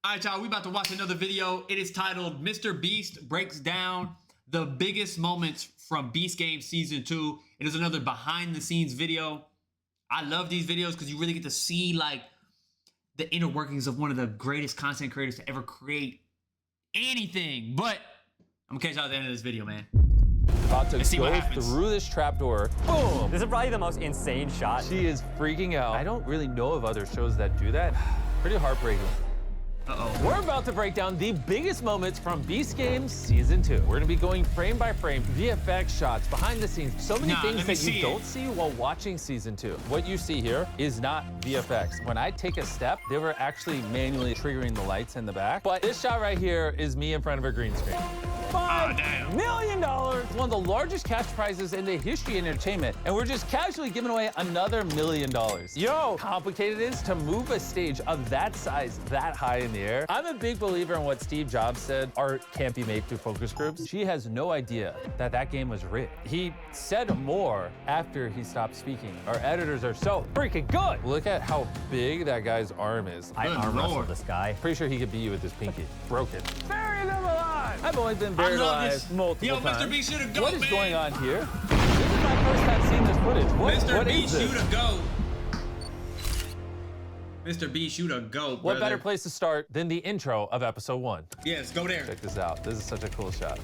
All right, y'all, we about to watch another video. It is titled Mr. Beast Breaks Down the Biggest Moments from Beast Game Season 2. It is another behind the scenes video. I love these videos because you really get to see like the inner workings of one of the greatest content creators to ever create anything. But I'm gonna catch y'all at the end of this video, man. About to go through this trapdoor. Boom! This is probably the most insane shot. She is freaking out. I don't really know of other shows that do that. Pretty heartbreaking. Uh-oh. We're about to break down the biggest moments from Beast Games Season 2. We're gonna be going frame by frame, VFX shots, behind the scenes, so many things that you don't see while watching Season 2. What you see here is not VFX. When I take a step, they were actually manually triggering the lights in the back. But this shot right here is me in front of a green screen. $5 million! One of the largest cash prizes in the history of entertainment, and we're just casually giving away another $1 million. You know how complicated it is to move a stage of that size that high in the air? I'm a big believer in what Steve Jobs said, art can't be made through focus groups. She has no idea that that game was rigged. He said more after he stopped speaking. Our editors are so freaking good. Look at how big that guy's arm is. I arm wrestled this guy. Pretty sure he could beat you with his pinky. Broke it. Bury them alive! I've only been buried alive multiple times. Mr. Beast should have goat, What is going on here? This is my first time seeing this footage. Mr. Beast should have goat. Mr. Beast should have goat, What better place to start than the intro of episode 1? Yes, go there. Check this out. This is such a cool shot.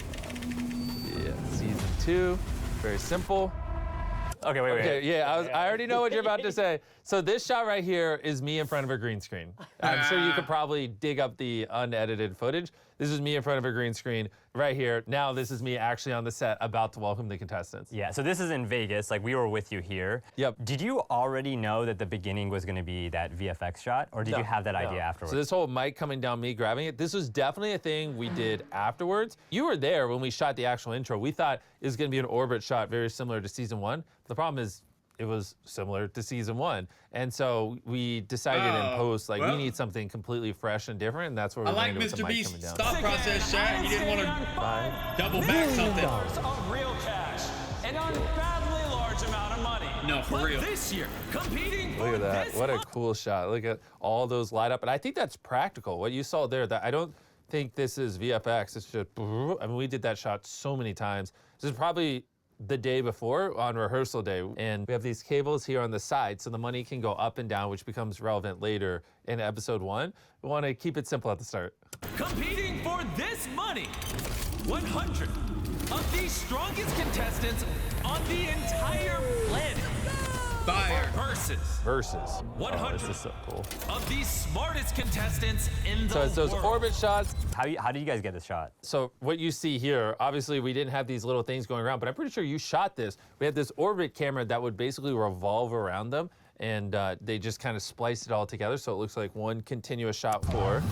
Yeah, Season 2. Very simple. Okay, wait. Okay, yeah, I already know what you're about to say. So this shot right here is me in front of a green screen. I'm sure you could probably dig up the unedited footage. This is me in front of a green screen right here. Now this is me actually on the set about to welcome the contestants. Yeah, so this is in Vegas, like we were with you here. Yep. Did you already know that the beginning was gonna be that VFX shot, or did you have that idea afterwards? So this whole mic coming down, me grabbing it, this was definitely a thing we did afterwards. You were there when we shot the actual intro. We thought it was gonna be an orbit shot very similar to Season 1. The problem is, it was similar to Season 1. And so we decided in post, like, we need something completely fresh and different, and that's where we landed with the mic coming down. Thought process shot. You didn't want to double back something. Of real cash, an unfathomably large amount of money. No, for real. This year, competing Look at for that. this What a cool shot. Look at all those light up. And I think that's practical. What you saw there, that I don't think this is VFX. It's just, I mean, we did that shot so many times. This is probably the day before on rehearsal day, and we have these cables here on the side so the money can go up and down, which becomes relevant later in episode 1. We want to keep it simple at the start. Competing for this money, 100 of the strongest contestants on the entire planet. Fire. Versus 100 this is so cool. of the smartest contestants in the So it's those world. orbit shots. How do you guys get this shot? So what you see here, obviously we didn't have these little things going around, but I'm pretty sure you shot this. We had this orbit camera that would basically revolve around them, and they just kind of spliced it all together so it looks like one continuous shot for.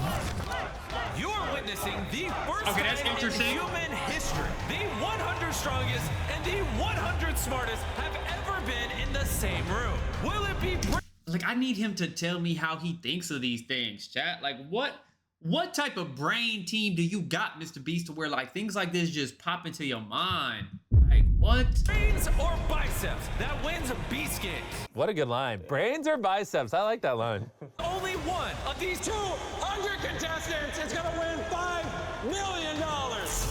You're witnessing the first that's time interesting. in human history. The 100 strongest and the 100 smartest have ever been in the same room. Will it be? Like, I need him to tell me how he thinks of these things, chat. Like, what type of brain team do you got, Mr. Beast, to where like things like this just pop into your mind? Like, what? Brains or biceps that wins Beast Games? What a good line. Brains or biceps? I like that line. Only one of these 200 contestants is gonna win $5 million.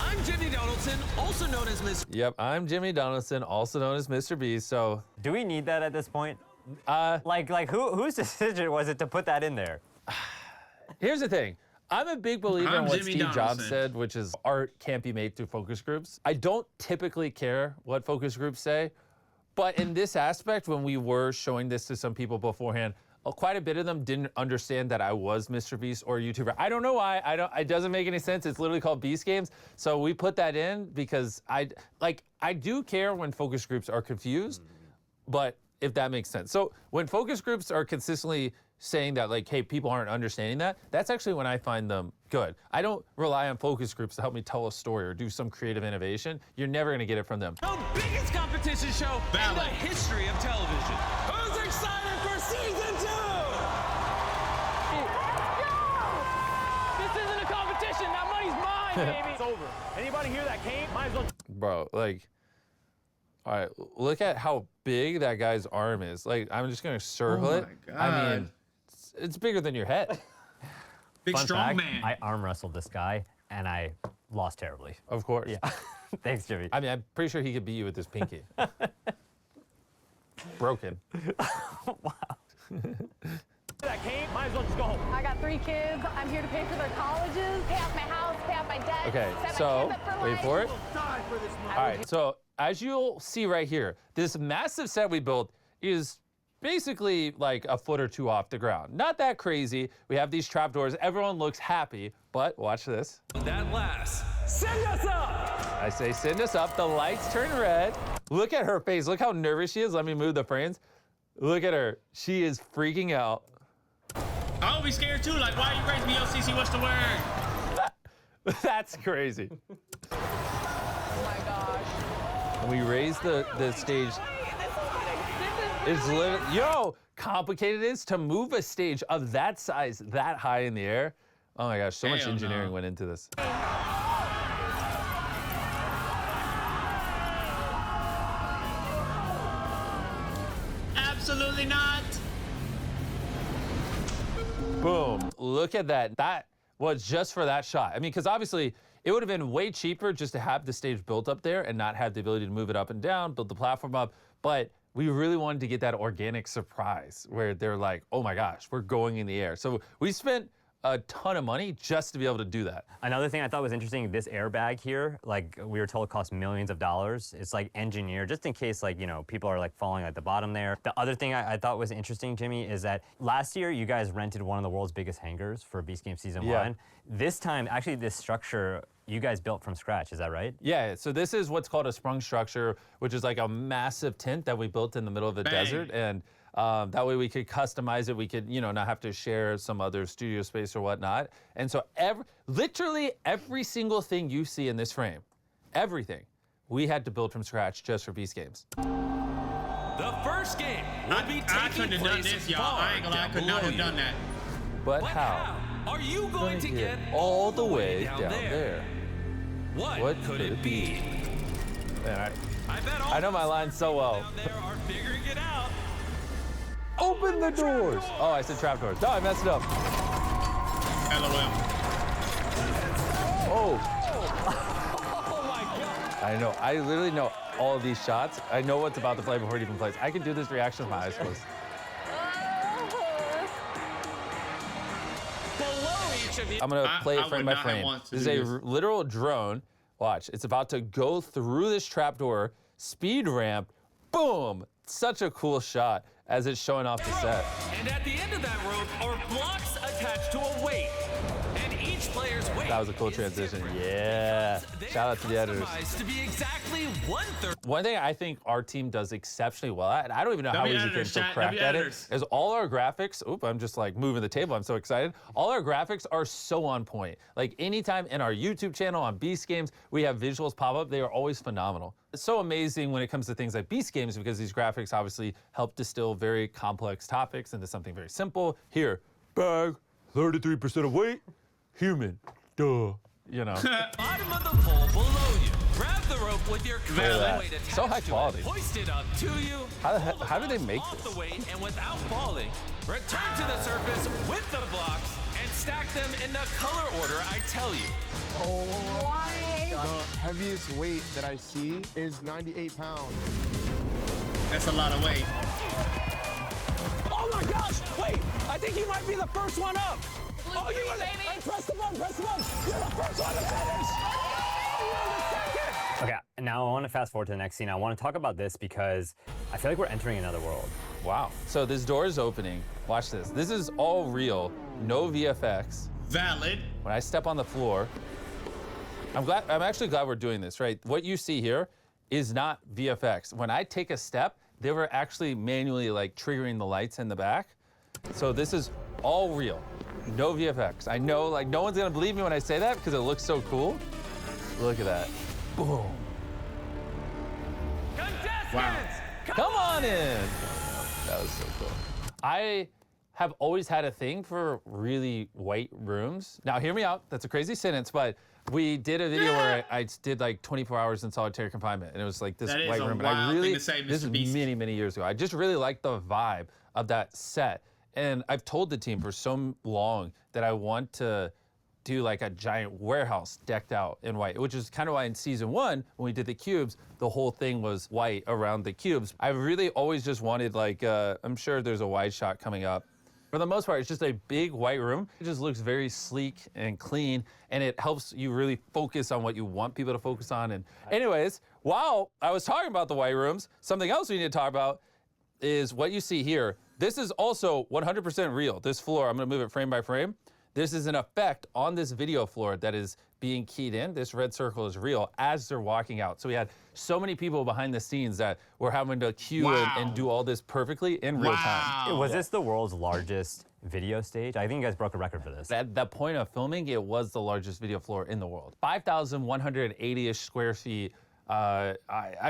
I'm Jimmy Donaldson, also known as Miss. Yep, I'm Jimmy Donaldson, also known as Mr. Beast, so. Do we need that at this point? Like whose decision was it to put that in there? Here's the thing. I'm a big believer in what Jimmy Steve Jobs Donaldson. said, which is art can't be made through focus groups. I don't typically care what focus groups say, but in this aspect, when we were showing this to some people beforehand, quite a bit of them didn't understand that I was Mr. Beast or a YouTuber. I don't know why. It doesn't make any sense. It's literally called Beast Games. So we put that in because I do care when focus groups are confused, but if that makes sense. So when focus groups are consistently saying that, like, hey, people aren't understanding that, that's actually when I find them good. I don't rely on focus groups to help me tell a story or do some creative innovation. You're never gonna get it from them. The biggest competition show in the history of television. Who's excited for Season 2? This isn't a competition. That money's mine, baby. It's over. Anybody here that came, might as well. Bro, like, all right, look at how big that guy's arm is. Like, I'm just gonna circle it. God. I mean, it's bigger than your head. Big Fun strong fact, man. I arm wrestled this guy, and I lost terribly. Of course. Yeah. Thanks, Jimmy. I mean, I'm pretty sure he could beat you with his pinky. Broken. Wow. That came, might as well just go home. I got 3 kids. I'm here to pay for their colleges, pay off my house, pay off my debt. Okay, set my so kids up for wait life. for it. All right, so as you'll see right here, this massive set we built is basically like a foot or two off the ground. Not that crazy. We have these trapdoors. Everyone looks happy, but watch this. That last. Send us up! I say send us up. The lights turn red. Look at her face. Look how nervous she is. Let me move the frames. Look at her. She is freaking out. I'll be scared too. Like, why you raising me, LCC? What's the word? That's crazy. Oh my gosh. And we raise the stage. It's literally, complicated it is to move a stage of that size that high in the air. Oh my gosh, so much Hell engineering no. went into this. Absolutely not. Boom. Look at that. That was just for that shot. I mean, because obviously it would have been way cheaper just to have the stage built up there and not have the ability to move it up and down, build the platform up. But we really wanted to get that organic surprise where they're like, oh my gosh, we're going in the air. So we spent a ton of money just to be able to do that. Another thing I thought was interesting, this airbag here, like we were told cost millions of dollars. It's like engineered just in case like, you know, people are like falling at the bottom there. The other thing I thought was interesting, Jimmy, is that last year you guys rented one of the world's biggest hangars for Beast Game Season 1. This time, actually this structure you guys built from scratch, is that right? Yeah, so this is what's called a sprung structure, which is like a massive tent that we built in the middle of the desert. And that way we could customize it. We could, you know, not have to share some other studio space or whatnot. And so literally every single thing you see in this frame, everything, we had to build from scratch just for Beast Games. The first game will be I taking couldn't have done place this, y'all. far I ain't gonna lie, I down could not below have done you. that. But But how? are you going to get all the way down there? What could it be? Man, I bet all I know my those lines so well. down there are figuring it out. Open the doors! Oh, I said trap doors. No, I messed it up. LOL. Oh. I know. I literally know all of these shots. I know what's about to play before it even plays. I can do this reaction with my eyes closed. Below each of you. I'm gonna play it I frame would by not have frame. wanted to This is do a this. literal drone. Watch, it's about to go through this trapdoor, speed ramp, boom! Such a cool shot as it's showing off the set. And at the end of that rope are blocks attached to a weight. And each player's weight That was a cool is transition. different. Yeah. They're Shout out to the editors. customized to be exactly 1/3. One thing I think our team does exceptionally well at, and I don't even know how W easy editors, Kim's so chat, cracked W at it, editors. is all our graphics, I'm just like moving the table, I'm so excited. All our graphics are so on point. Like anytime in our YouTube channel on Beast Games, we have visuals pop up, they are always phenomenal. It's so amazing when it comes to things like Beast Games because these graphics obviously help distill very complex topics into something very simple. Here, bag, 33% of weight, human, duh, you know. Bottom of the pole below you. Grab the rope with your at that. weight attached So high to quality. it. Hoist it up to you. How do they make off this? the weight and without falling, return to the surface with the blocks and stack them in the color order I tell you. Why? The heaviest weight that I see is 98 pounds. That's a lot of weight. Oh my gosh! Wait, I think you might be the first one up. Oh, you were the, baby. press the button, press the button. You're the first one to finish. You're the second. Okay, now I want to fast forward to the next scene. I want to talk about this because I feel like we're entering another world. Wow. So this door is opening. Watch this. This is all real, no VFX. Valid. When I step on the floor, I'm actually glad we're doing this, right? What you see here is not VFX. When I take a step, they were actually manually like triggering the lights in the back. So this is all real, no VFX. I know like no one's gonna believe me when I say that because it looks so cool. Look at that, boom. Contestants! Wow. Come on in. That was so cool. I have always had a thing for really white rooms. Now, hear me out. That's a crazy sentence, but we did a video where I did like 24 hours in solitary confinement, and it was like this That is white a room. And I wild really, thing to say, this is Mr. Beast. many, many years ago. I just really liked the vibe of that set. And I've told the team for so long that I want to do like a giant warehouse decked out in white, which is kind of why in season 1, when we did the cubes, the whole thing was white around the cubes. I really always just wanted like, I'm sure there's a wide shot coming up. For the most part, it's just a big white room. It just looks very sleek and clean, and it helps you really focus on what you want people to focus on. And anyways, while I was talking about the white rooms, something else we need to talk about is what you see here. This is also 100% real. This floor, I'm gonna move it frame by frame. This is an effect on this video floor that is being keyed in. This red circle is real as they're walking out. So we had so many people behind the scenes that were having to cue and do all this perfectly in real time. Was this the world's largest video stage? I think you guys broke a record for this. At that point of filming, it was the largest video floor in the world. 5,180-ish square feet. I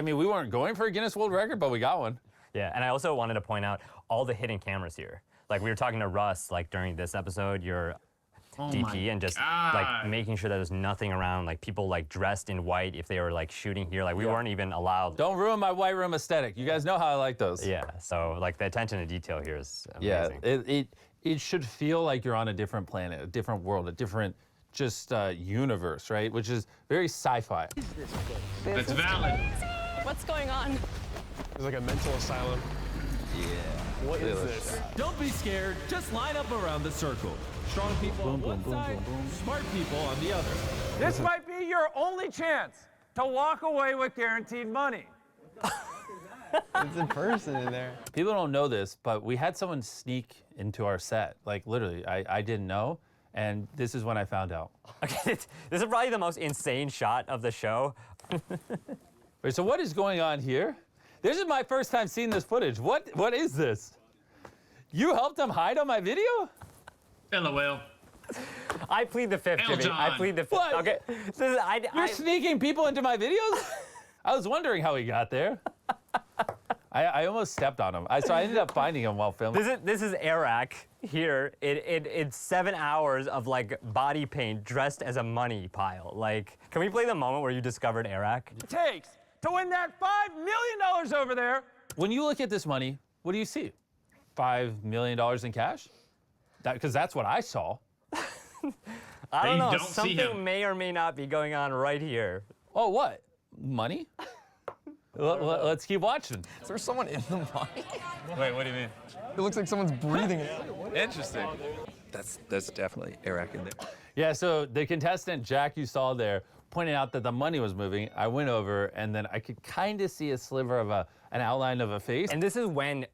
mean, we weren't going for a Guinness World Record, but we got one. Yeah, and I also wanted to point out all the hidden cameras here. Like we were talking to Russ, like during this episode, your DP, and just like making sure that there's nothing around, like people like dressed in white if they were like shooting here, like we weren't even allowed. Don't ruin my white room aesthetic. You guys know how I like those. Yeah, so like the attention to detail here is amazing. Yeah, it should feel like you're on a different planet, a different world, a different just universe, right? Which is very sci-fi. That's valid. What's going on? It's like a mental asylum. What is this? Don't be scared. Just line up around the circle. Strong people on one side, smart people on the other. This might be your only chance to walk away with guaranteed money. It's in person in there. People don't know this, but we had someone sneak into our set. Like literally, I didn't know, and this is when I found out. Okay, this is probably the most insane shot of the show. Wait, so what is going on here? This is my first time seeing this footage. What is this? You helped them hide on my video? LOL. I plead the fifth, Jimmy. I plead the fifth. What? Okay, You're sneaking people into my videos? I was wondering how he got there. I almost stepped on him. So I ended up finding him while filming. This is Eric here. It's 7 hours of like body paint dressed as a money pile. Like, can we play the moment where you discovered Eric? It takes to win that $5 million over there. When you look at this money, what do you see? $5 million in cash? Because that's what I saw. I don't know. don't see Something him. may or may not be going on right here. Oh, what? Money? Let's keep watching. Is there someone in the money? Wait, what do you mean? It looks like someone's breathing it. Interesting. That's definitely Eric in there. Yeah, so the contestant, Jack, you saw there, pointed out that the money was moving. I went over, and then I could kind of see a sliver of an outline of a face. And this is when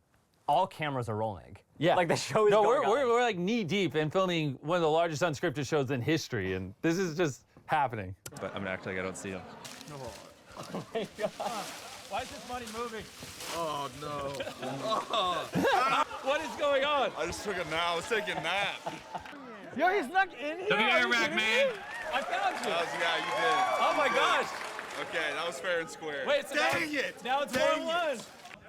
all cameras are rolling. Yeah. Like the show is going on. We're like knee deep in filming one of the largest unscripted shows in history, and this is just happening. But I'm gonna act like I don't see him. Oh my God. Why is this money moving? Oh no. What is going on? I just took a nap. I was taking a nap. Yo, he snuck in here. Look at Are you Eric, kidding man. me? I found you. Yeah, you did. Oh my gosh. Okay, that was fair and square. Wait, so Dang it! Now it's Dang 1-1.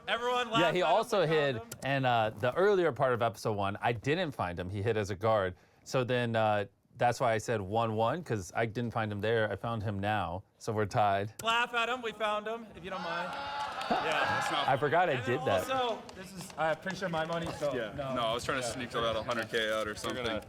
Everyone laughed. Yeah, he at him, also we found hid, him. and the earlier part of episode 1, I didn't find him. He hid as a guard. So then that's why I said 1-1, because I didn't find him there. I found him now, so we're tied. Laugh at him. We found him, if you don't mind. Yeah. That's not. I forgot I And did then that. Also, this is, I'm pretty sure my money, so Yeah. no. No, I was trying to sneak about 100K out or something.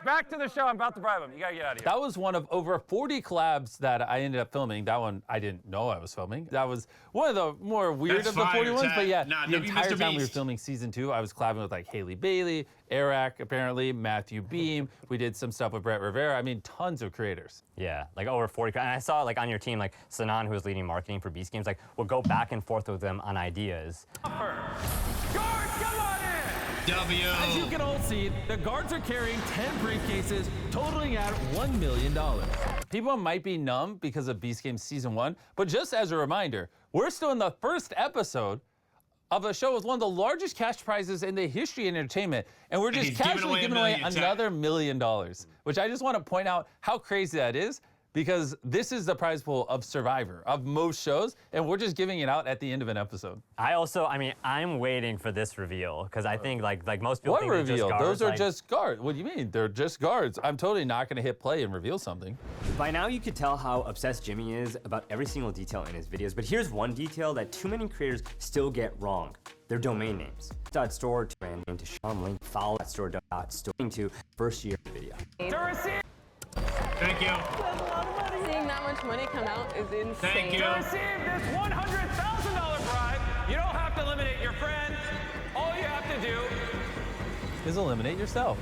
Back to the show. I'm about to bribe him. You gotta get out of here. That was one of over 40 collabs that I ended up filming. That one I didn't know I was filming. That was one of the more weird That's of the fire, 40 ones. Chad. But yeah, Nah, the W entire Mr. time we were Beast. filming season 2, I was collabing with like Haley Bailey, Eric, apparently, Matthew Beam. We did some stuff with Brett Rivera. I mean, tons of creators. Yeah, like over 40. And I saw like on your team, like Sanan, who was leading marketing for Beast Games, like would go back and forth with them on ideas. Guard, come on in! W. As you can all see, the guards are carrying 10 briefcases, totaling at $1 million. People might be numb because of Beast Games Season 1, but just as a reminder, we're still in the first episode of a show with one of the largest cash prizes in the history of entertainment, and we're just he's giving casually away giving $1 away million, Chad. another $1 million, which I just want to point out how crazy that is. because this is the prize pool of Survivor, of most shows, and we're just giving it out at the end of an episode. I mean, I'm waiting for this reveal because I think like most people What think they're reveal? just guards. Those are like, just guards. What do you mean? They're just guards. I'm totally not going to hit play and reveal something. By now you could tell how obsessed Jimmy is about every single detail in his videos, but here's one detail that too many creators still get wrong. Their domain names. .store to brand name to Sean Link, follow .store to first year video. Thank you. Seeing that much money come out is insane. Thank you. To receive this $100,000 prize, you don't have to eliminate your friend. All you have to do Is eliminate yourself.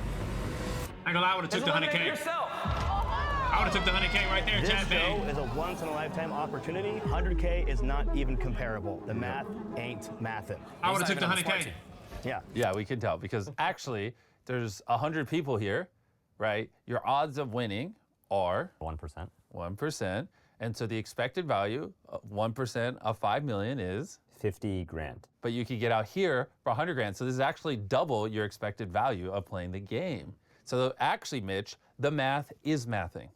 I ain't gonna lie, I would've is took the eliminate 100K. yourself. I would've took the 100K right there, Chad Bay. is a once-in-a-lifetime opportunity. 100K is not even comparable. The math ain't mathin'. I would've took the 100K. Yeah. Yeah, we can tell because actually there's 100 people here, right? Your odds of winning are 1%. 1%. And so the expected value, 1% of 5 million is, 50 grand. but you could get out here for 100 grand. So this is actually double your expected value of playing the game. So actually, Mitch, the math is mathing.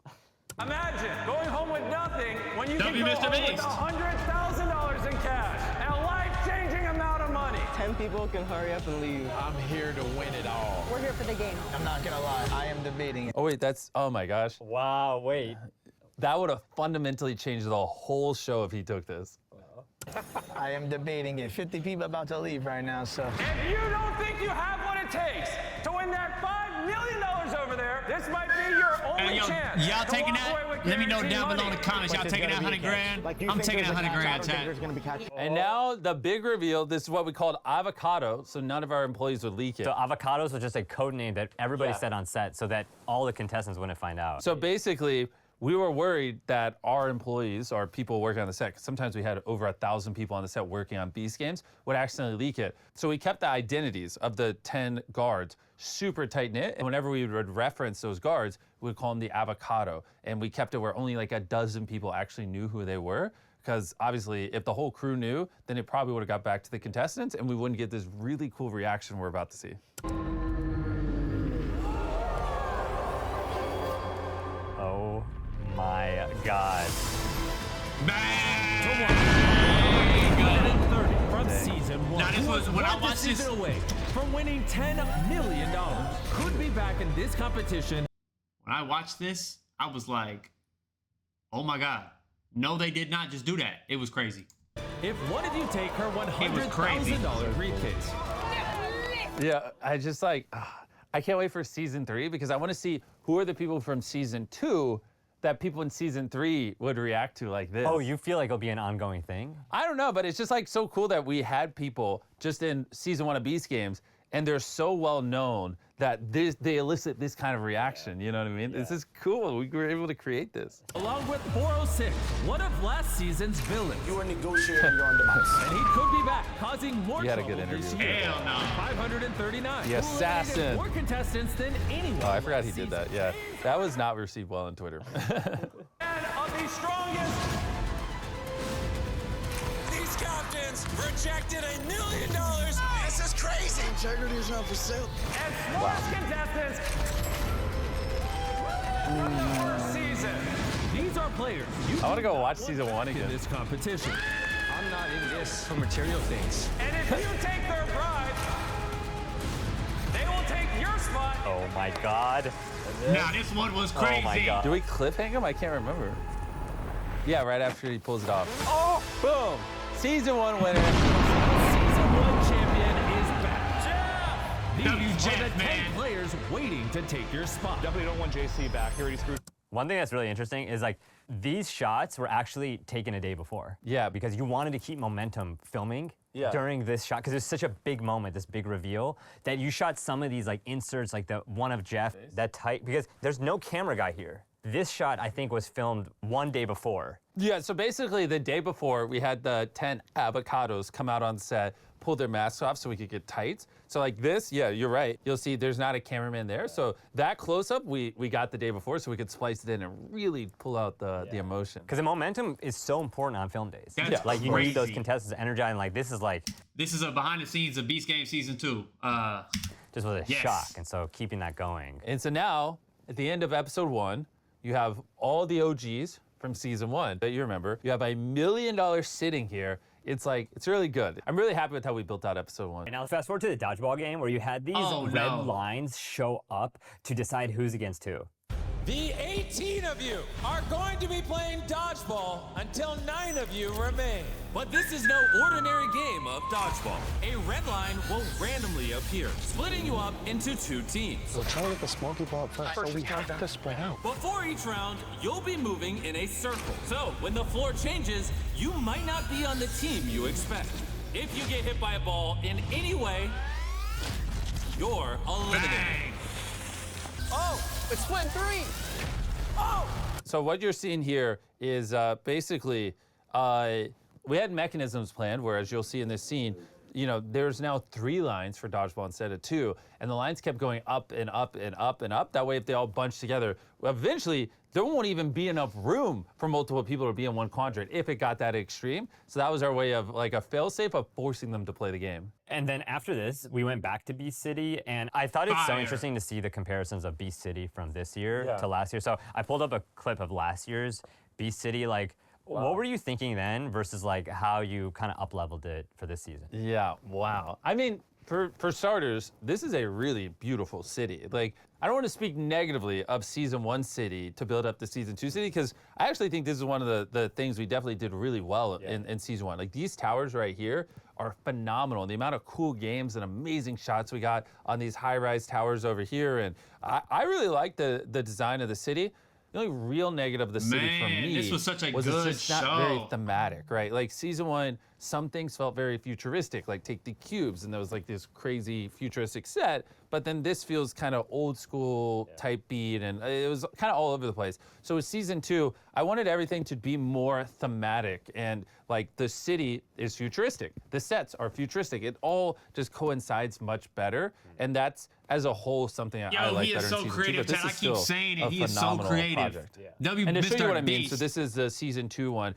Imagine going home with nothing when you can W go Mr. home with Beast. $100,000 in cash and a life-changing amount of money. 10 people can hurry up and leave. I'm here to win it all. We're here for the game. I'm not gonna lie, I am debating it. Oh wait, oh my gosh. Wow, wait. That would have fundamentally changed the whole show if he took this. I am debating it. 50 people about to leave right now, so. If you don't think you have what it takes to win that $5 million over there, this might be your only Hey, yo, chance. y'all to taking walk away that? with Let me know guaranteed down below in money. the comments. Y'all taking that 100 grand? I'm taking that 100 grand, Chad. And now the big reveal, this is what we called avocado, so none of our employees would leak it. So avocados was just a code name that everybody said on set so that all the contestants wouldn't find out. So basically, we were worried that our employees, or people working on the set, 'cause sometimes we had over 1,000 people on the set working on Beast games, would accidentally leak it. So we kept the identities of the 10 guards super tight knit. And whenever we would reference those guards, we would call them the avocado. And we kept it where only like a dozen people actually knew who they were. Because obviously, if the whole crew knew, then it probably would have got back to the contestants and we wouldn't get this really cool reaction we're about to see. Oh my God. Bang! 130 from season 1. Now, this was when I watched this. Season away from winning $10 million. Could be back in this competition. When I watched this, I was like, oh my God. No, they did not just do that. It was crazy. If one of you take her crazy. $100,000 briefcase. Yeah, I just like, I can't wait for season 3 because I want to see who are the people from season 2 that people in season 3 would react to like this. Oh, you feel like it'll be an ongoing thing? I don't know, but it's just like so cool that we had people just in season 1 of Beast Games and they're so well known that they elicit this kind of reaction, you know what I mean? This is cool, we were able to create this. Along with 406, one of last season's villains. You are negotiating your own demise. And he could be back, causing more You had a trouble good this interview. year. Hell no. 539. The assassin. More contestants than anyone. Oh, I forgot he last did season. that, yeah. That was not received well on Twitter. And of the strongest. These captains projected $1 million. This is crazy. Integrity is not for sale. And smartest contestants from the first season. These are players. You I want to do go not watch want season 1 back in again. this competition. I'm not in this for material things. And if you take their bride, they will take your spot. Oh my God. Now, this one was crazy. Oh my God. Do we cliffhang him? I can't remember. Yeah, right after he pulls it off. Oh, boom. Season 1 winner. Season 1 champion is back. These W. are Jeff, the 10 man. players waiting to take your spot. Definitely don't want JC back. He already screwed. One thing that's really interesting is like these shots were actually taken a day before. Yeah. Because you wanted to keep momentum filming Yeah. during this shot because it's such a big moment, this big reveal, that you shot some of these like inserts, like the one of Jeff, that tight, because there's no camera guy here. This shot, I think, was filmed one day before. Yeah, so basically the day before, we had the 10 avocados come out on set, pull their masks off so we could get tights. So like this, yeah, you're right. You'll see there's not a cameraman there. So that close-up, we got the day before so we could splice it in and really pull out the emotion. Because the momentum is so important on film days. That's Like you crazy. need those contestants energized, and like this is like, This is a behind the scenes of Beast Game Season 2. just was a Yes. shock. And so keeping that going. And so now, at the end of episode 1, you have all the OGs from season 1 that you remember. You have $1 million sitting here. It's really good. I'm really happy with how we built out episode 1. And now fast forward to the dodgeball game where you had these red lines show up to decide who's against who. The 18 of you are going to be playing dodgeball until 9 of you remain. But this is no ordinary game of dodgeball. A red line will randomly appear, splitting you up into 2 teams. We're trying to get the small people up first, so we have to spread out. Before each round, you'll be moving in a circle. So when the floor changes, you might not be on the team you expect. If you get hit by a ball in any way, you're eliminated. Bang. Oh, it's split 3. Oh! So what you're seeing here is basically, we had mechanisms planned where, as you'll see in this scene, there's now 3 lines for dodgeball instead of 2, and the lines kept going up and up and up and up. That way, if they all bunch together, eventually there won't even be enough room for multiple people to be in one quadrant if it got that extreme. So that was our way of like a fail-safe of forcing them to play the game. And then after this, we went back to Beast City, and I thought it's so interesting to see the comparisons of Beast City from this year to last year. So I pulled up a clip of last year's Beast City. What were you thinking then versus how you kind of up-leveled it for this season? Yeah, wow. I mean, for starters, this is a really beautiful city. I don't want to speak negatively of season 1 city to build up the season 2 city, because I actually think this is one of the things we definitely did really well in season 1. These towers right here are phenomenal. The amount of cool games and amazing shots we got on these high-rise towers over here, and I really like the design of the city. The only real negative of the city for me this was such a was good it's just not very thematic, right? Season 1, some things felt very futuristic, take the cubes, and there was this crazy futuristic set, but then this feels kind of old school type beat, and it was kind of all over the place. So with season 2, I wanted everything to be more thematic, and the city is futuristic, the sets are futuristic. It all just coincides much better, and that's as a whole something I like better in season 2. Yo, he is so creative, Chad. I keep saying it. He is so creative. And to show you what I mean, so this is the season 2 one.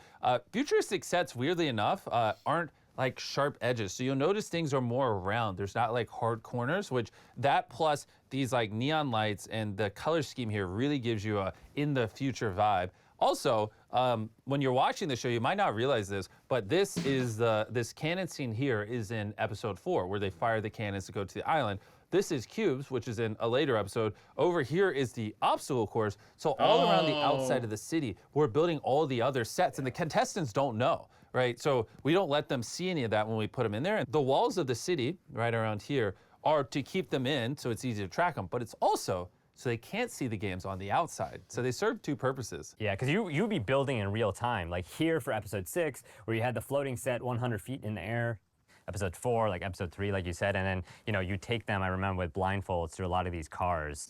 Futuristic sets, weirdly enough, aren't sharp edges. So you'll notice things are more round. There's not hard corners, which that plus these neon lights and the color scheme here really gives you a in the future vibe. Also, when you're watching the show, you might not realize this, but this cannon scene here is in episode 4, where they fire the cannons to go to the island. This is Cubes, which is in a later episode. Over here is the obstacle course. So all around the outside of the city, we're building all the other sets, and the contestants don't know, right? So we don't let them see any of that when we put them in there. And the walls of the city, right around here, are to keep them in so it's easy to track them, but it's also so they can't see the games on the outside. So they serve 2 purposes. Yeah, because you'd be building in real time. Here for episode 6, where you had the floating set 100 feet in the air. Episode 4, episode 3, like you said, and then, you take them, I remember, with blindfolds through a lot of these cars.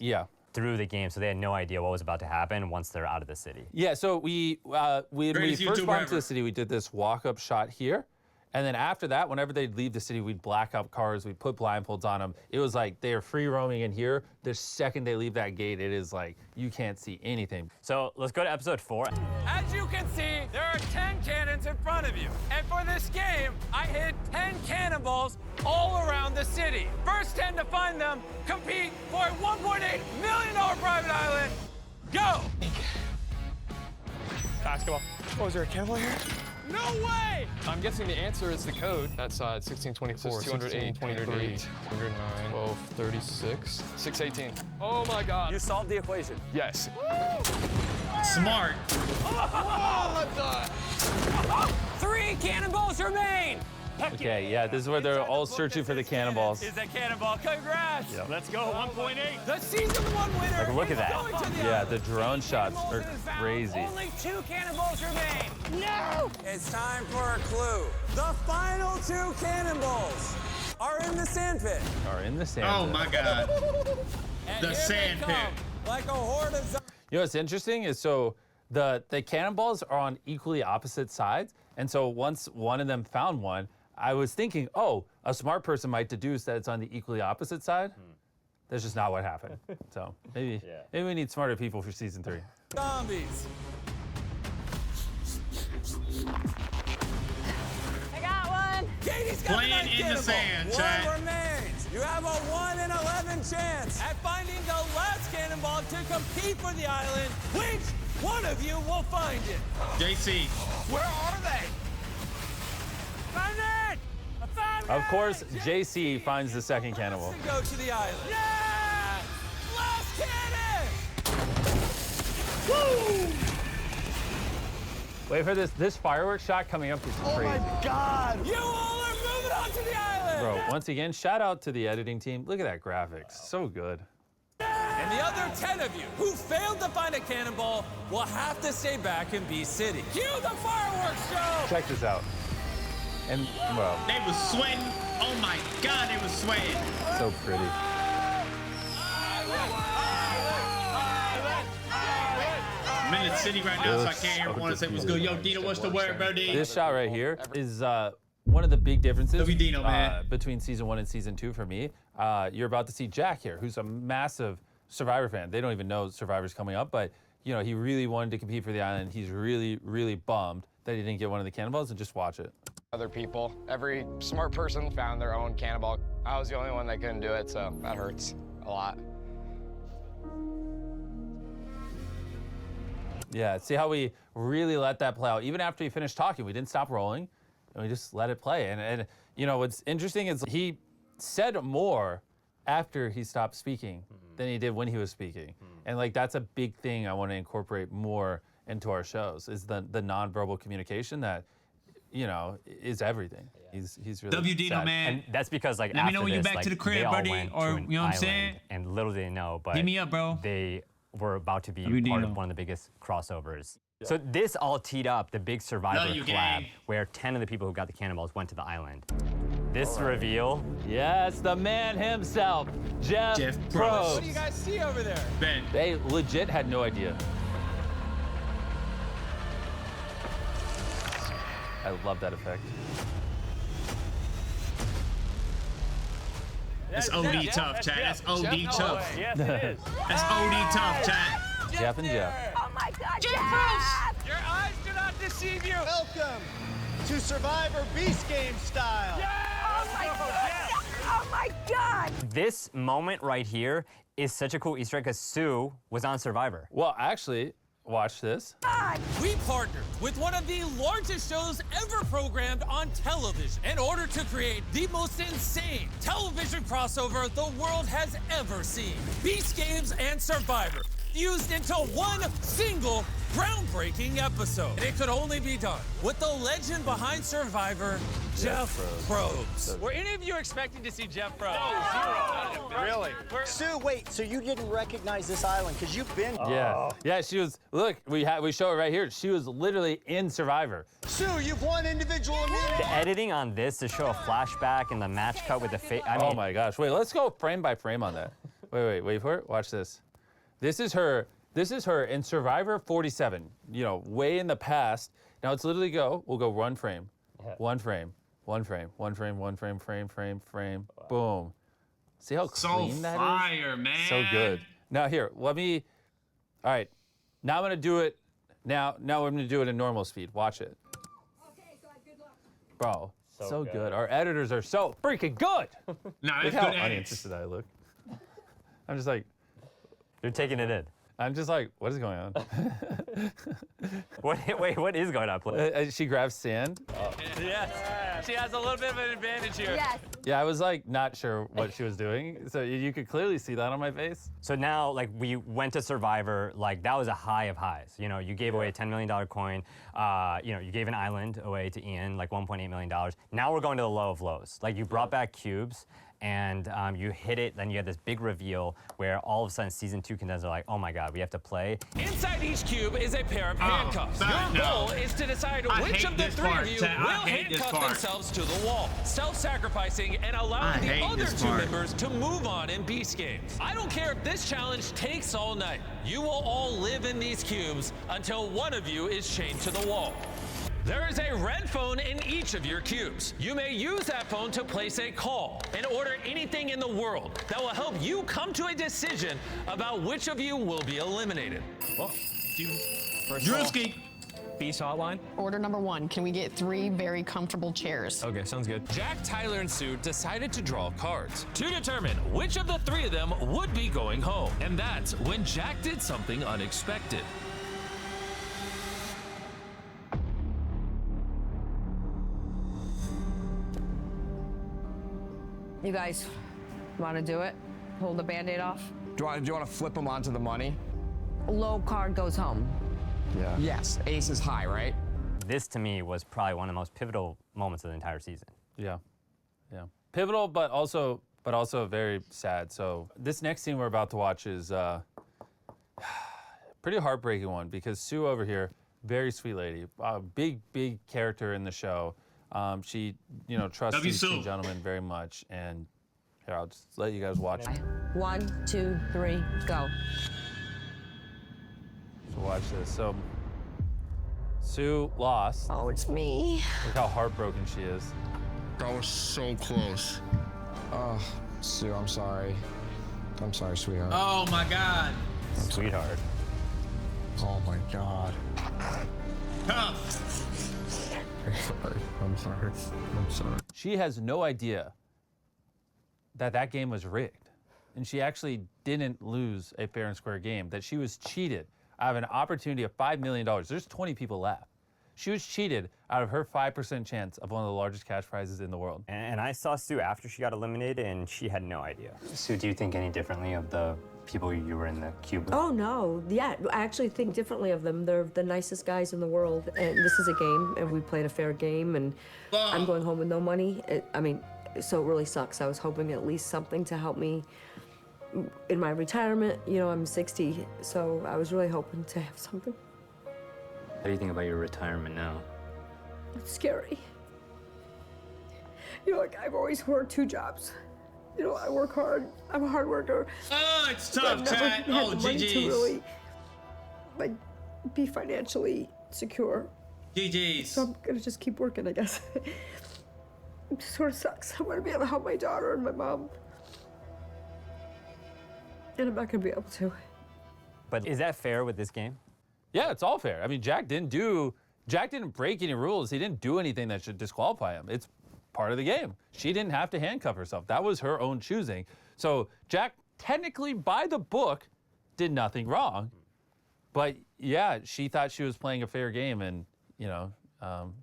Through the game, so they had no idea what was about to happen once they're out of the city. Yeah, so we first brought into the city, we did this walk-up shot here. And then after that, whenever they'd leave the city, we'd black out cars, we'd put blindfolds on them. It was they are free roaming in here. The second they leave that gate, it is you can't see anything. So let's go to episode 4. As you can see, there are 10 cannons in front of you. And for this game, I hit 10 cannonballs all around the city. First 10 to find them compete for a $1.8 million private island. Go! Basketball. Oh, is there a cannonball here? No way! I'm guessing the answer is the code. That side, 1624, 208, 208, 109, 12, 36, 618. Oh my God. You solved the equation. Yes. Smart. Oh, 3 cannonballs remain! Okay, yeah, this is where they're all searching for the cannonballs. Is that cannonball? Congrats! Yep. Let's go, 1.8. The season 1 winner. Look at that. Yeah, the drone shots are crazy. Only 2 cannonballs remain. No! It's time for a clue. The final 2 cannonballs are in the sand pit. Oh my God. The sand pit. Like a horde of zombies. You know what's interesting is the cannonballs are on equally opposite sides, and so once one of them found one, I was thinking, oh, a smart person might deduce that it's on the equally opposite side. That's just not what happened. So maybe we need smarter people for season 3. Zombies. I got one. Katie's got Playing the in the sand, Chad. One remains. You have a 1 in 11 chance at finding the last cannonball to compete for the island. Which one of you will find it? JC. Where are they? Find it! I found it! Of course, JC finds the second cannonball. To go to the island. Yeah! Last cannon! Woo! Wait for this. This fireworks shot coming up is crazy. Oh my God! You all are moving on to the island! Bro, once again, shout out to the editing team. Look at that graphics. So good. And the other 10 of you who failed to find a cannonball will have to stay back in Beast City. Cue the fireworks show! Check this out. And, well, They was sweating. Oh my God, they was sweating. so pretty. I'm in the city right now, so I can't hear want to say what's good. Yo, Dino, what's the word, bro? D? This shot right here is one of the big differences Love you, Dino, man. between season 1 and season 2 for me. You're about to see Jack here, who's a massive Survivor fan. They don't even know Survivor's coming up, but you know he really wanted to compete for the island. He's really, really bummed that he didn't get one of the cannonballs, and just watch it. Other people, every smart person found their own cannonball. I was the only one that couldn't do it, so that hurts a lot. Yeah, see how we really let that play out. Even after he finished talking, we didn't stop rolling, and we just let it play. And you know, what's interesting is he said more after he stopped speaking than he did when he was speaking. And like, that's a big thing I want to incorporate more into our shows, is the nonverbal communication that, you know, is everything. He's really W Dino, sad. man. And that's because like Let me after know when you're this, back to like, the crib, they all buddy, went or to an you know what I'm island, saying? And little did they know, but Hit me up, bro. they were about to be W part Dino. of one of the biggest crossovers. So this all teed up the big Survivor Love you, collab, gang. where 10 of the people who got the cannonballs went to the island. This reveal, Yes, the man himself, Jeff Probst. Probst. What do you guys see over there? Ben. They legit had no idea. I love that effect. That's OD tough, chat. That's OD tough. Yes, it is. That's OD tough, chat. Jeff and Jeff. Oh my God, Jeff Jeff! Your eyes do not deceive you. Welcome to Survivor Beast Game style. Oh my God! Oh my God! this moment right here is such a cool Easter egg because Sue was on Survivor. Well, actually, watch this. We partnered with one of the largest shows ever programmed on television in order to create the most insane television crossover the world has ever seen. Beast Games and Survivor fused into one single groundbreaking episode. And it could only be done with the legend behind Survivor, Jeff Probst. Were any of you expecting to see Jeff Probst? Really? Sue, wait, so you didn't recognize this island because you've been. Yeah, yeah. She was. Look, we show it right here. She was literally in Survivor. Sue, you've won individual immunity. The editing on this to show a flashback and the match cut with the face. I mean, Oh my gosh. Wait, let's go frame by frame on that. Wait for it. Watch this. This is her in Survivor 47. You know, way in the past. Now it's literally we'll go one frame, one frame, one frame, one frame, one frame, frame. Boom. See how clean that is? So fire, man. So good. Now here, all right. Now I'm gonna do it. Now I'm gonna do it in normal speed. Watch it. Okay, so good luck. Bro, so good. Our editors are so freaking good. Nah, Look it's how good edits. uninterested I look. I'm just like, you're taking it in. I'm just like, what is going on? What is going on, please? She grabs sand. Yes. She has a little bit of an advantage here. Yes. Yeah, I was like not sure what she was doing. So you could clearly see that on my face. So now, like, we went to Survivor, like, that was a high of highs. You know, you gave away a $10 million coin. You know, you gave an island away to Ian, like $1.8 million. Now we're going to the low of lows. Like, you brought back cubes, and you hit it, then you had this big reveal where all of a sudden season 2 contenders are like, oh my God, we have to play. Inside each cube is a pair of handcuffs. God, Your no. goal is to decide I which hate of the this three part, of you Chad. will I hate this handcuff part. themselves to the wall, self-sacrificing and allowing I the hate other this two part. members to move on in Beast Games. I don't care if this challenge takes all night. You will all live in these cubes until one of you is chained to the wall. There is a red phone in each of your cubes. You may use that phone to place a call and order anything in the world that will help you come to a decision about which of you will be eliminated. Drewski. Beast hotline? Order number 1, can we get 3 very comfortable chairs? Okay, sounds good. Jack, Tyler, and Sue decided to draw cards to determine which of the 3 of them would be going home. And that's when Jack did something unexpected. You guys want to do it? Pull the Band-Aid off? Do you want to flip them onto the money? Low card goes home. Yeah. Yes, ace is high, right? This, to me, was probably one of the most pivotal moments of the entire season. Yeah, yeah. Pivotal, but also very sad. So this next scene we're about to watch is pretty heartbreaking one because Sue over here, very sweet lady, big character in the show. She, trusts these two gentlemen very much, and here I'll just let you guys watch. 1, 2, 3, go. So watch this. So Sue lost. Oh, it's me. Look how heartbroken she is. That was so close. Oh, Sue, I'm sorry. I'm sorry, sweetheart. Oh my God. Sweetheart. Oh my God. Tough. I'm sorry. I'm sorry. She has no idea that game was rigged. And she actually didn't lose a fair and square game, that she was cheated out of an opportunity of $5 million. There's 20 people left. She was cheated out of her 5% chance of one of the largest cash prizes in the world. And I saw Sue after she got eliminated, and she had no idea. Sue, do you think any differently of the people you were in the cube with? Oh, no. Yeah, I actually think differently of them. They're the nicest guys in the world. And this is a game, and we played a fair game, and I'm going home with no money. So it really sucks. I was hoping at least something to help me in my retirement. I'm 60, so I was really hoping to have something. How do you think about your retirement now? It's scary. I've always worked 2 jobs. I work hard. I'm a hard worker. Oh, it's tough, I've never Chad. had Oh, the money to GG's. really, be financially secure. GG's. So I'm gonna just keep working, I guess. It sort of sucks. I want to be able to help my daughter and my mom. And I'm not gonna be able to. But is that fair with this game? Yeah, it's all fair. I mean, Jack didn't break any rules. He didn't do anything that should disqualify him. It's part of the game. She didn't have to handcuff herself. That was her own choosing. So Jack, technically, by the book, did nothing wrong. But yeah, she thought she was playing a fair game, and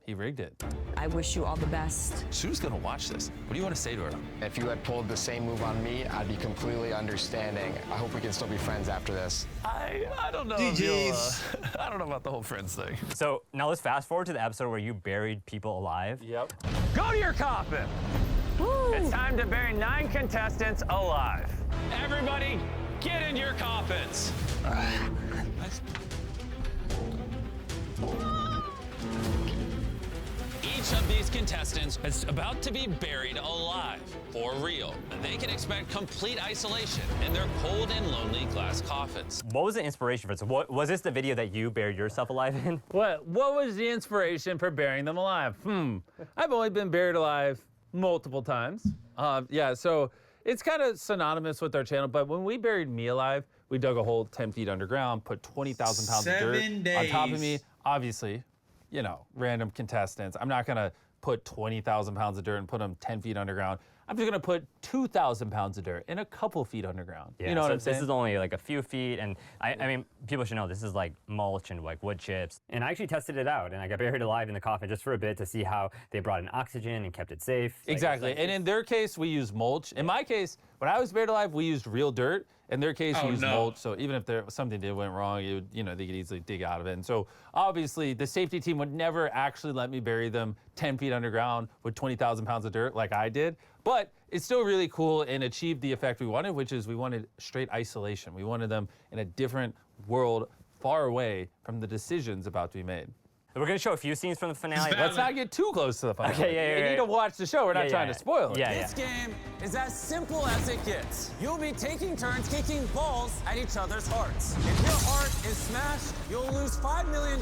he rigged it. I wish you all the best. Sue's gonna watch this. What do you want to say to her? If you had pulled the same move on me, I'd be completely understanding. I hope we can still be friends after this. I don't know. GG's. I don't know about the whole friends thing. So now let's fast forward to the episode where you buried people alive. Yep. Go to your coffin. Woo. It's time to bury 9 contestants alive. Everybody, get in your coffins. Each of these contestants is about to be buried alive, for real. They can expect complete isolation in their cold and lonely glass coffins. What was the inspiration for this? Was this the video that you buried yourself alive in? What was the inspiration for burying them alive? I've only been buried alive multiple times. So it's kind of synonymous with our channel, but when we buried me alive, we dug a hole 10 feet underground, put 20,000 pounds of dirt 7 days. on top of me. Obviously, random contestants. I'm not gonna put 20,000 pounds of dirt and put them 10 feet underground. I'm just gonna put 2,000 pounds of dirt in a couple feet underground. Yeah, you know what I'm saying? This is only like a few feet, and I mean, people should know this is like mulch and like wood chips. And I actually tested it out, and I got buried alive in the coffin just for a bit to see how they brought in oxygen and kept it safe. Exactly, and in their case, we used mulch. In my case, when I was buried alive, we used real dirt. In their case, we used mulch, so even if something went wrong, they could easily dig out of it. And so obviously, the safety team would never actually let me bury them 10 feet underground with 20,000 pounds of dirt like I did. But it's still really cool and achieved the effect we wanted, which is we wanted straight isolation. We wanted them in a different world, far away from the decisions about to be made. We're gonna show a few scenes from the finale. Let's not get too close to the finale. Okay, You need to watch the show. We're not trying to spoil it. This game is as simple as it gets. You'll be taking turns kicking balls at each other's hearts. If your heart is smashed, you'll lose $5 million,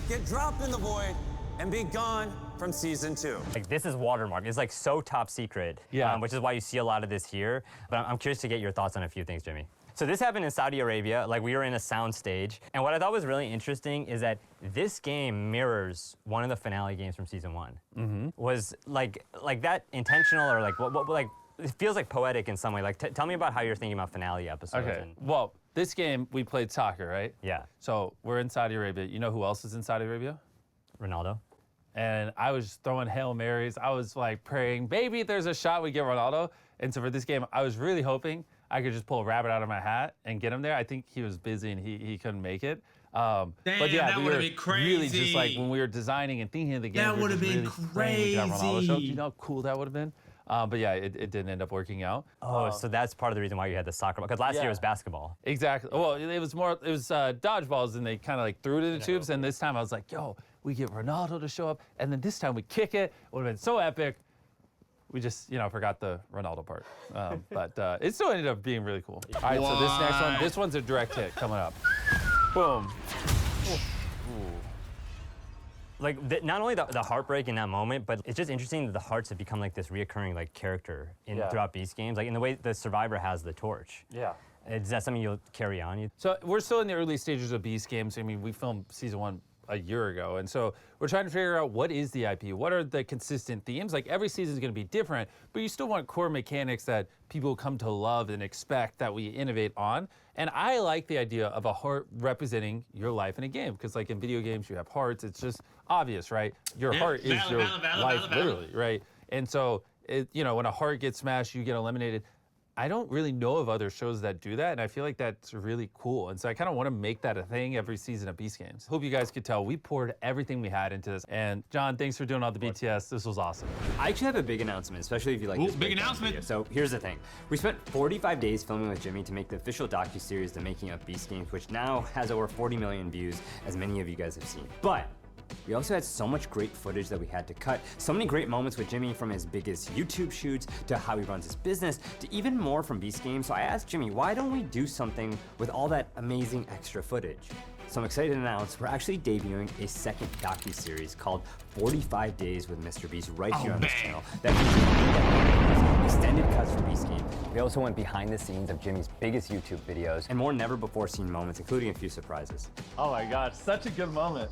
get dropped in the void, and be gone from season 2. Like, this is watermark. It's like so top secret, which is why you see a lot of this here. But I'm curious to get your thoughts on a few things, Jimmy. So this happened in Saudi Arabia, like we were in a sound stage. And what I thought was really interesting is that this game mirrors one of the finale games from season 1. Was like that intentional or like what like it feels like poetic in some way. Like tell me about how you're thinking about finale episodes. Okay. And Well, this game we played soccer, right? Yeah. So we're in Saudi Arabia. You know who else is in Saudi Arabia? Ronaldo. And I was throwing Hail Marys. I was like praying, maybe there's a shot we get Ronaldo. And so for this game, I was really hoping I could just pull a rabbit out of my hat and get him there. I think he was busy and he couldn't make it. Damn, but yeah, that we would were have been crazy. really just like when we were designing and thinking of the game, That we were would have just been really praying we could have Ronaldo show up. Do you crazy. know how cool that would have been? But yeah, it didn't end up working out. Oh, so that's part of the reason why you had the soccer ball. Because last year was basketball. Exactly. Well, it was dodgeballs, and they kind of like threw it in the tubes. And this time I was like, yo, we get Ronaldo to show up, and then this time we kick it. It would have been so epic. We just, forgot the Ronaldo part. But it still ended up being really cool. All right, so this next one, this one's a direct hit coming up. Boom. Like not only the heartbreak in that moment, but it's just interesting that the hearts have become like this reoccurring like character throughout Beast games, like in the way the Survivor has the torch. Yeah. Is that something you'll carry on? So we're still in the early stages of Beast games. I mean, we filmed season 1 a year ago, and so we're trying to figure out what is the IP, what are the consistent themes. Like every season is going to be different, but you still want core mechanics that people come to love and expect that we innovate on. And I like the idea of a heart representing your life in a game, because like in video games you have hearts. It's just obvious, right? Your heart is your life, literally, right? And so when a heart gets smashed, you get eliminated. I don't really know of other shows that do that, and I feel like that's really cool. And so I kind of want to make that a thing every season of Beast Games. Hope you guys could tell we poured everything we had into this. And John, thanks for doing all the BTS. This was awesome. I actually have a big announcement, especially if you like this big announcement. video. So here's the thing. We spent 45 days filming with Jimmy to make the official docuseries, The Making of Beast Games, which now has over 40 million views, as many of you guys have seen. But we also had so much great footage that we had to cut. So many great moments with Jimmy, from his biggest YouTube shoots to how he runs his business to even more from Beast Games. So I asked Jimmy, why don't we do something with all that amazing extra footage? So I'm excited to announce we're actually debuting a second docuseries called 45 Days with MrBeast right here on this channel. That features extended cuts from Beast Games. We also went behind the scenes of Jimmy's biggest YouTube videos. And more never before seen moments, including a few surprises. Oh my God, such a good moment.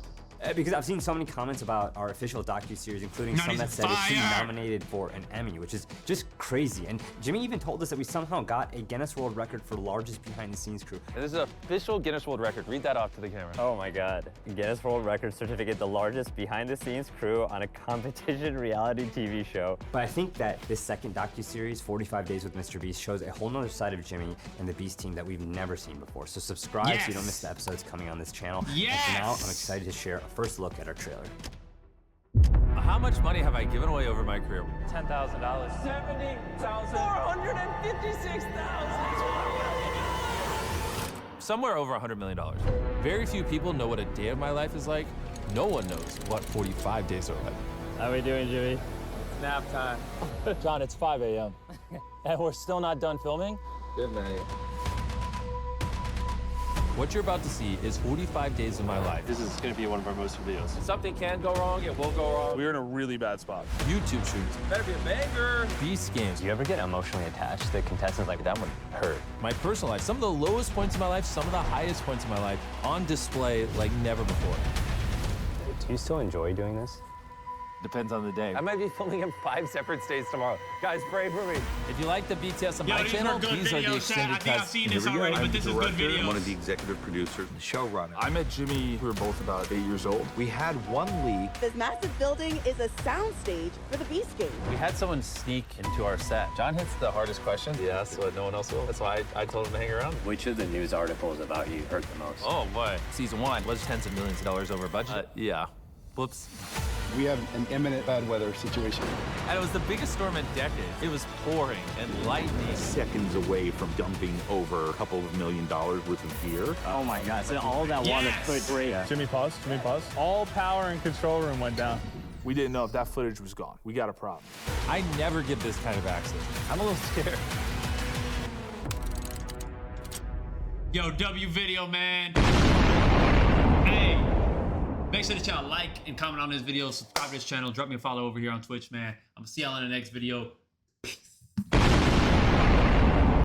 Because I've seen so many comments about our official docuseries, including some that said it should be nominated for an Emmy, which is just crazy. And Jimmy even told us that we somehow got a Guinness World Record for largest behind-the-scenes crew. And this is an official Guinness World Record. Read that off to the camera. Oh my God. Guinness World Record certificate, the largest behind-the-scenes crew on a competition reality TV show. But I think that this second docuseries, 45 Days with MrBeast, shows a whole nother side of Jimmy and the Beast team that we've never seen before. So subscribe so you don't miss the episodes coming on this channel. Yes! And for now, I'm excited to share a first look at our trailer. How much money have I given away over my career? $10,000. $456,000. Somewhere over $100 million. Very few people know what a day of my life is like. No one knows what 45 days are like. How we doing, Jimmy? Nap time. John, it's 5 a.m. and we're still not done filming? Good night. What you're about to see is 45 days of my life. This is going to be one of our most videos. Something can go wrong, it will go wrong. We're in a really bad spot. YouTube shoots. Better be a banger. Beast games. Do you ever get emotionally attached to the contestants? Like, that would hurt. My personal life. Some of the lowest points of my life, some of the highest points of my life on display like never before. Do you still enjoy doing this? Depends on the day. I might be filming in 5 separate states tomorrow. Guys, pray for me. If you like the BTS on my channel, these are the extended cuts. I think I've seen this already, but this is good video. One of the executive producers, the showrunner. I met Jimmy, we were both about 8 years old. We had one lead. This massive building is a soundstage for the Beast Game. We had someone sneak into our set. John hits the hardest question. Yes, what no one else will. That's why I told him to hang around. Which of the news articles about you hurt the most? Oh boy. Season 1 was tens of millions of dollars over budget. Yeah. Whoops. We have an imminent bad weather situation. And it was the biggest storm in decades. It was pouring and lightning. Seconds away from dumping over a couple of $1 million worth of gear. Oh my God, so all that water put great. Jimmy, pause. Jimmy, pause. All power in control room went down. We didn't know if that footage was gone. We got a problem. I never give this kind of access. I'm a little scared. Yo, W video, man. Hey, make sure that y'all like and comment on this video, subscribe to this channel, drop me a follow over here on Twitch, man. I'm gonna see y'all in the next video.